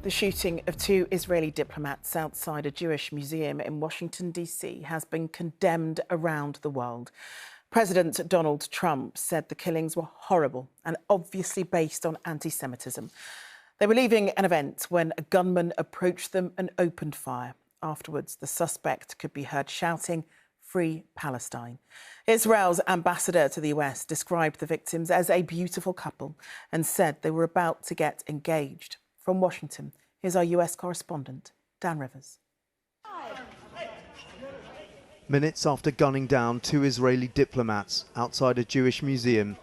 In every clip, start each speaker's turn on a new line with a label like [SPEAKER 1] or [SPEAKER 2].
[SPEAKER 1] The shooting of two Israeli diplomats outside a Jewish museum in Washington, D.C. has been condemned around the world. President Donald Trump said the killings were horrible and obviously based on anti-Semitism. They were leaving an event when a gunman approached them and opened fire. Afterwards, the suspect could be heard shouting, "Free Palestine." Israel's ambassador to the US described the victims as a beautiful couple and said they were about to get engaged. From Washington, here's our US correspondent, Dan Rivers.
[SPEAKER 2] Minutes after gunning down two Israeli diplomats outside a Jewish museum,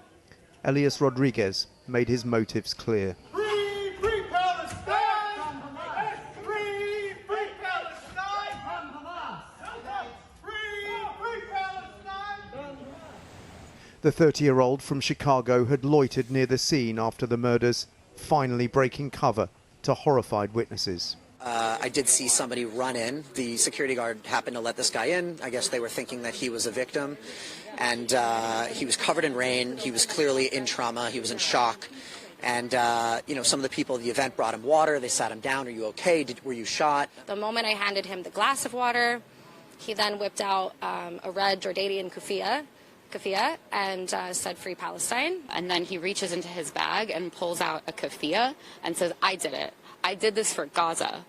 [SPEAKER 2] Elias Rodriguez made his motives clear.
[SPEAKER 3] Free Palestine! Free Palestine! Free Palestine!
[SPEAKER 2] The 30-year-old from Chicago had loitered near the scene after the murders, finally breaking cover to horrified witnesses.
[SPEAKER 4] I did see somebody run in. The security guard happened to let this guy in. I guess they were thinking that he was a victim. And he was covered in rain. He was clearly in trauma. He was in shock. And, some of the people at the event brought him water. They sat him down. "Are you okay? Were you shot?"
[SPEAKER 5] The moment I handed him the glass of water, he then whipped out a red Jordanian kufiya and said, "Free Palestine."
[SPEAKER 6] And then he reaches into his bag and pulls out a kufiya and says, "I did it. I did this for Gaza."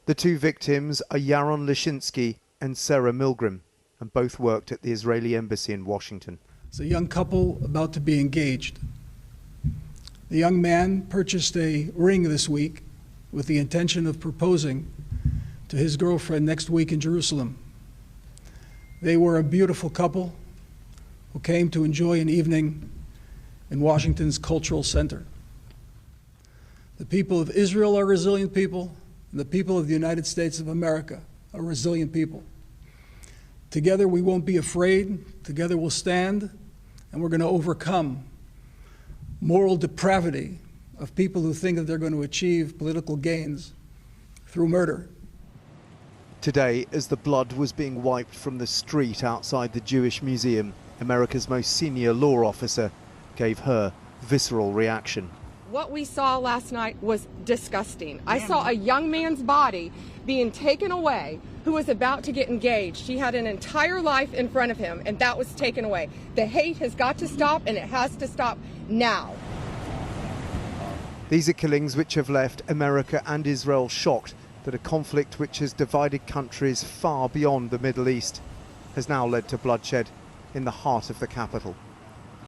[SPEAKER 2] The two victims are Yaron Lishinsky and Sarah Milgram, and both worked at the Israeli embassy in Washington.
[SPEAKER 7] It's a young couple about to be engaged. The young man purchased a ring this week with the intention of proposing to his girlfriend next week in Jerusalem. They were a beautiful couple who came to enjoy an evening in Washington's cultural center. The people of Israel are resilient people, and the people of the United States of America are resilient people. Together we won't be afraid, together we'll stand, and we're going to overcome moral depravity of people who think that they're going to achieve political gains through murder.
[SPEAKER 2] Today, as the blood was being wiped from the street outside the Jewish museum, America's most senior law officer gave her visceral reaction.
[SPEAKER 8] What we saw last night was disgusting. I saw a young man's body being taken away who was about to get engaged. He had an entire life in front of him, and that was taken away. The hate has got to stop, and it has to stop now.
[SPEAKER 2] These are killings which have left America and Israel shocked that a conflict which has divided countries far beyond the Middle East has now led to bloodshed in the heart of the capital.